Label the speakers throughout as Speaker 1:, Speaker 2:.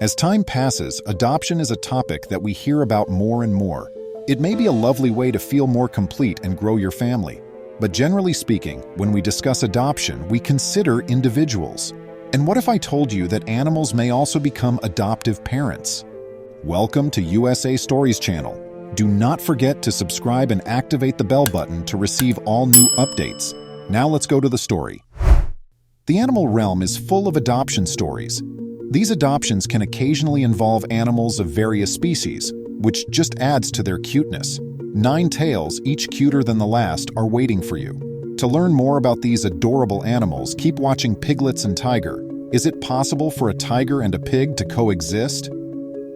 Speaker 1: As time passes, adoption is a topic that we hear about more and more. It may be a lovely way to feel more complete and grow your family. But generally speaking, when we discuss adoption, we consider individuals. And what if I told you that animals may also become adoptive parents? Welcome to USA Stories channel. Do not forget to subscribe and activate the bell button to receive all new updates. Now let's go to the story. The animal realm is full of adoption stories. These adoptions can occasionally involve animals of various species, which just adds to their cuteness. 9 tails, each cuter than the last, are waiting for you. To learn more about these adorable animals, keep watching Piglets and Tiger. Is it possible for a tiger and a pig to coexist?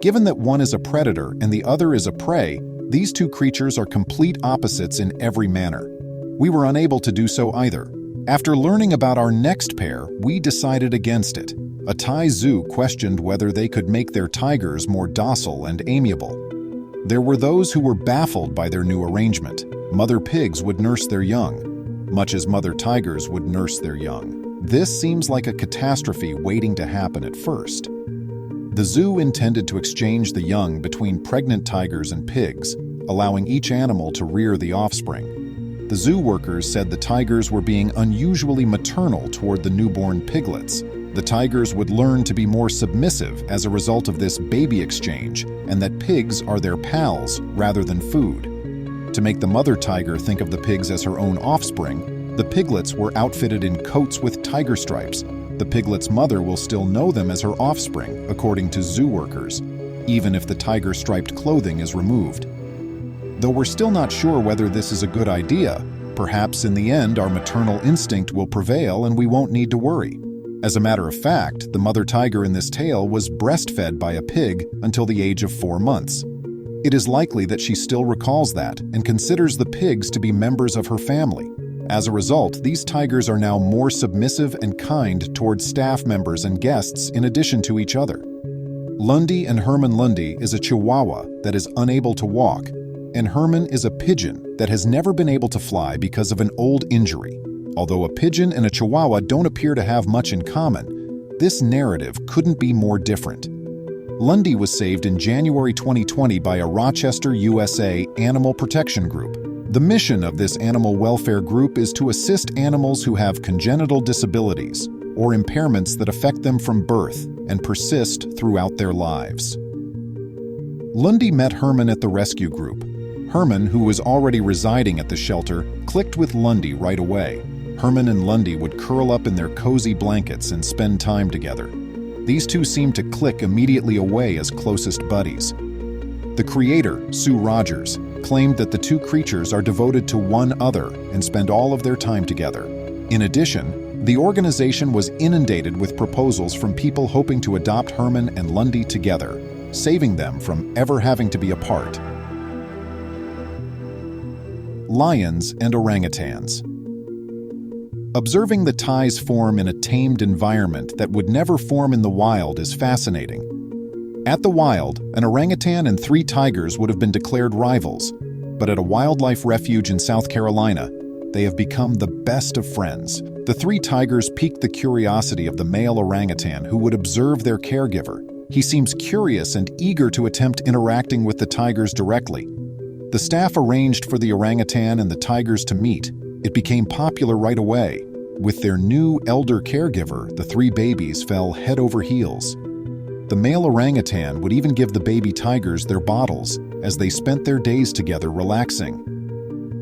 Speaker 1: Given that one is a predator and the other is a prey, these two creatures are complete opposites in every manner. We were unable to do so either. After learning about our next pair, we decided against it. A Thai zoo questioned whether they could make their tigers more docile and amiable. There were those who were baffled by their new arrangement. Mother pigs would nurse their young, much as mother tigers would nurse their young. This seems like a catastrophe waiting to happen at first. The zoo intended to exchange the young between pregnant tigers and pigs, allowing each animal to rear the offspring. The zoo workers said the tigers were being unusually maternal toward the newborn piglets. The tigers would learn to be more submissive as a result of this baby exchange, and that pigs are their pals rather than food. To make the mother tiger think of the pigs as her own offspring, the piglets were outfitted in coats with tiger stripes. The piglet's mother will still know them as her offspring, according to zoo workers, even if the tiger-striped clothing is removed. Though we're still not sure whether this is a good idea, perhaps in the end our maternal instinct will prevail and we won't need to worry. As a matter of fact, the mother tiger in this tale was breastfed by a pig until the age of 4 months. It is likely that she still recalls that and considers the pigs to be members of her family. As a result, these tigers are now more submissive and kind towards staff members and guests in addition to each other. Lundy and Herman Lundy is a Chihuahua that is unable to walk, and Herman is a pigeon that has never been able to fly because of an old injury. Although a pigeon and a Chihuahua don't appear to have much in common, this narrative couldn't be more different. Lundy was saved in January 2020 by a Rochester, USA animal protection group. The mission of this animal welfare group is to assist animals who have congenital disabilities or impairments that affect them from birth and persist throughout their lives. Lundy met Herman at the rescue group. Herman, who was already residing at the shelter, clicked with Lundy right away. Herman and Lundy would curl up in their cozy blankets and spend time together. These two seemed to click immediately away as closest buddies. The creator, Sue Rogers, claimed that the two creatures are devoted to one other and spend all of their time together. In addition, the organization was inundated with proposals from people hoping to adopt Herman and Lundy together, saving them from ever having to be apart. Lions and orangutans. Observing the ties form in a tamed environment that would never form in the wild is fascinating. At the wild, an orangutan and 3 tigers would have been declared rivals, but at a wildlife refuge in South Carolina, they have become the best of friends. The 3 tigers piqued the curiosity of the male orangutan who would observe their caregiver. He seems curious and eager to attempt interacting with the tigers directly. The staff arranged for the orangutan and the tigers to meet. It became popular right away. With their new elder caregiver, the 3 babies fell head over heels. The male orangutan would even give the baby tigers their bottles as they spent their days together relaxing.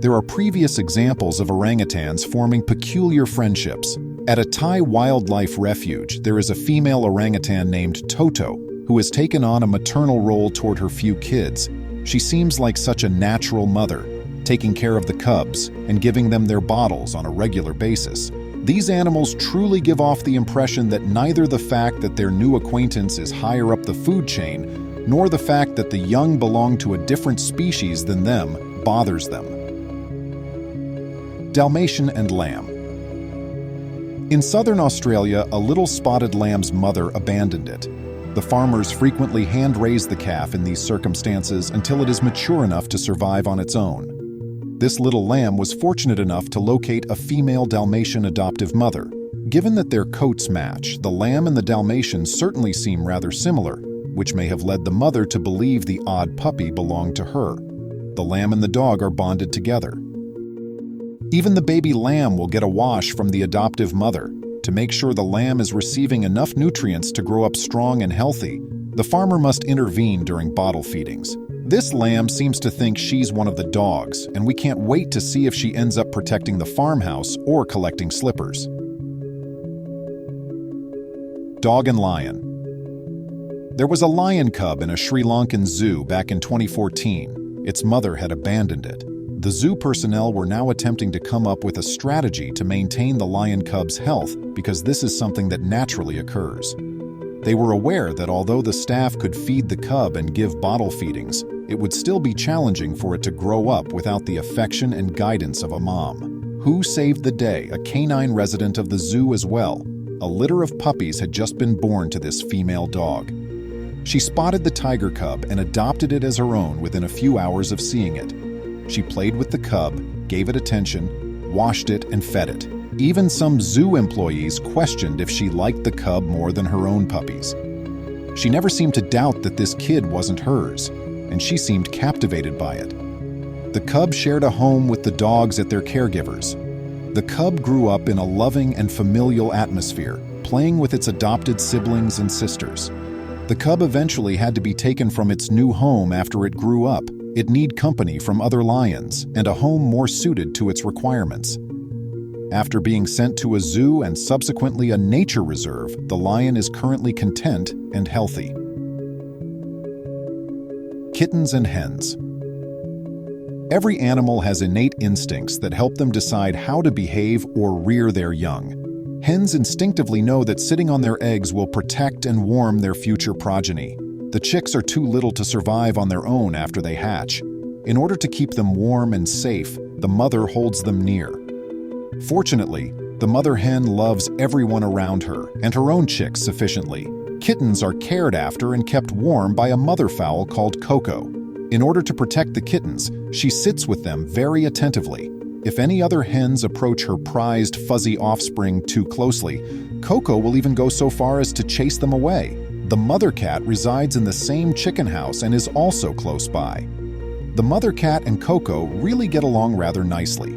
Speaker 1: There are previous examples of orangutans forming peculiar friendships. At a Thai wildlife refuge, there is a female orangutan named Toto who has taken on a maternal role toward her few kids. She seems like such a natural mother, taking care of the cubs and giving them their bottles on a regular basis. These animals truly give off the impression that neither the fact that their new acquaintance is higher up the food chain, nor the fact that the young belong to a different species than them bothers them. Dalmatian and lamb. In southern Australia, a little spotted lamb's mother abandoned it. The farmers frequently hand-raise the calf in these circumstances until it is mature enough to survive on its own. This little lamb was fortunate enough to locate a female Dalmatian adoptive mother. Given that their coats match, the lamb and the Dalmatian certainly seem rather similar. which may have led the mother to believe the odd puppy belonged to her. The lamb and the dog are bonded together. Even the baby lamb will get a wash from the adoptive mother. To make sure the lamb is receiving enough nutrients to grow up strong and healthy, the farmer must intervene during bottle feedings. This lamb seems to think she's one of the dogs, and we can't wait to see if she ends up protecting the farmhouse or collecting slippers. Dog and lion. There was a lion cub in a Sri Lankan zoo back in 2014. Its mother had abandoned it. The zoo personnel were now attempting to come up with a strategy to maintain the lion cub's health because this is something that naturally occurs. They were aware that although the staff could feed the cub and give bottle feedings, it would still be challenging for it to grow up without the affection and guidance of a mom. Who saved the day? A canine resident of the zoo as well. A litter of puppies had just been born to this female dog. She spotted the tiger cub and adopted it as her own within a few hours of seeing it. She played with the cub, gave it attention, washed it, and fed it. Even some zoo employees questioned if she liked the cub more than her own puppies. She never seemed to doubt that this kid wasn't hers, and she seemed captivated by it. The cub shared a home with the dogs at their caregivers. The cub grew up in a loving and familial atmosphere, playing with its adopted siblings and sisters. The cub eventually had to be taken from its new home after it grew up. It needed company from other lions and a home more suited to its requirements. After being sent to a zoo and subsequently a nature reserve, the lion is currently content and healthy. Kittens and hens. Every animal has innate instincts that help them decide how to behave or rear their young. Hens instinctively know that sitting on their eggs will protect and warm their future progeny. The chicks are too little to survive on their own after they hatch. In order to keep them warm and safe, the mother holds them near. Fortunately, the mother hen loves everyone around her and her own chicks sufficiently. Kittens are cared after and kept warm by a mother fowl called Coco. In order to protect the kittens, she sits with them very attentively. If any other hens approach her prized fuzzy offspring too closely, Coco will even go so far as to chase them away. The mother cat resides in the same chicken house and is also close by. The mother cat and Coco really get along rather nicely.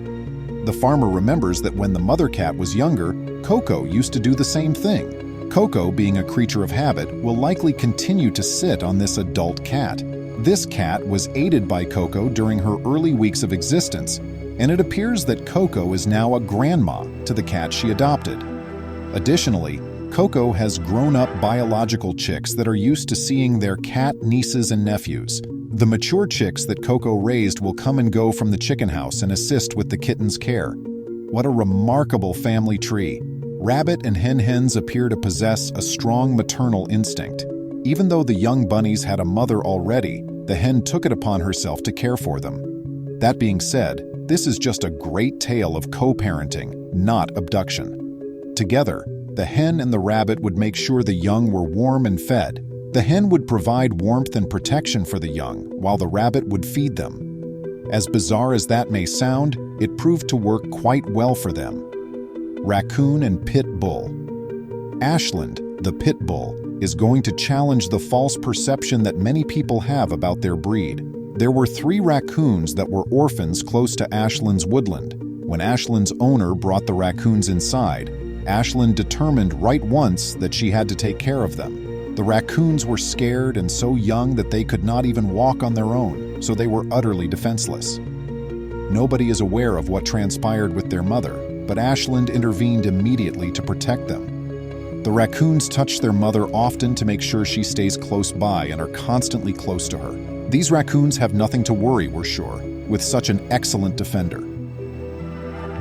Speaker 1: The farmer remembers that when the mother cat was younger, Coco used to do the same thing. Coco, being a creature of habit, will likely continue to sit on this adult cat. This cat was aided by Coco during her early weeks of existence, and it appears that Coco is now a grandma to the cat she adopted. Additionally, Coco has grown-up biological chicks that are used to seeing their cat nieces and nephews. The mature chicks that Coco raised will come and go from the chicken house and assist with the kitten's care. What a remarkable family tree! Rabbit and hens appear to possess a strong maternal instinct. Even though the young bunnies had a mother already, the hen took it upon herself to care for them. That being said, this is just a great tale of co-parenting, not abduction. Together, the hen and the rabbit would make sure the young were warm and fed. The hen would provide warmth and protection for the young, while the rabbit would feed them. As bizarre as that may sound, it proved to work quite well for them. Raccoon and pit bull. Ashland, the pit bull, is going to challenge the false perception that many people have about their breed. There were 3 raccoons that were orphans close to Ashland's woodland. When Ashland's owner brought the raccoons inside, Ashland determined right once that she had to take care of them. The raccoons were scared and so young that they could not even walk on their own, so they were utterly defenseless. Nobody is aware of what transpired with their mother, but Ashland intervened immediately to protect them. The raccoons touch their mother often to make sure she stays close by and are constantly close to her. These raccoons have nothing to worry, we're sure, with such an excellent defender.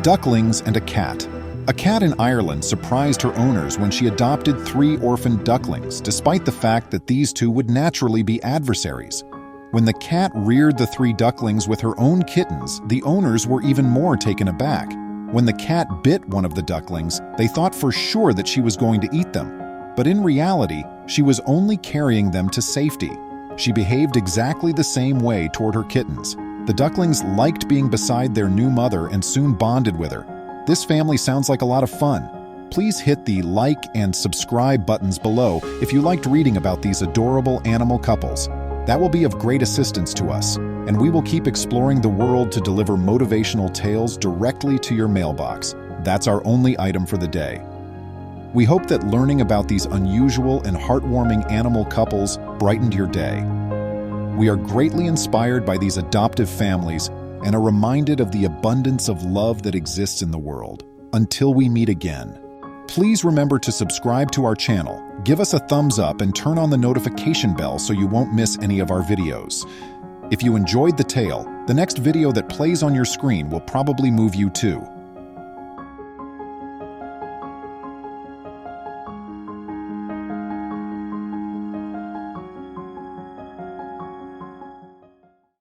Speaker 1: Ducklings and a cat. A cat in Ireland surprised her owners when she adopted 3 orphaned ducklings, despite the fact that these 2 would naturally be adversaries. When the cat reared the 3 ducklings with her own kittens, the owners were even more taken aback. When the cat bit one of the ducklings, they thought for sure that she was going to eat them. But in reality, she was only carrying them to safety. She behaved exactly the same way toward her kittens. The ducklings liked being beside their new mother and soon bonded with her. This family sounds like a lot of fun. Please hit the like and subscribe buttons below if you liked reading about these adorable animal couples. That will be of great assistance to us, and we will keep exploring the world to deliver motivational tales directly to your mailbox. That's our only item for the day. We hope that learning about these unusual and heartwarming animal couples brightened your day. We are greatly inspired by these adoptive families and are reminded of the abundance of love that exists in the world. Until we meet again, please remember to subscribe to our channel, give us a thumbs up, and turn on the notification bell so you won't miss any of our videos. If you enjoyed the tale, the next video that plays on your screen will probably move you too.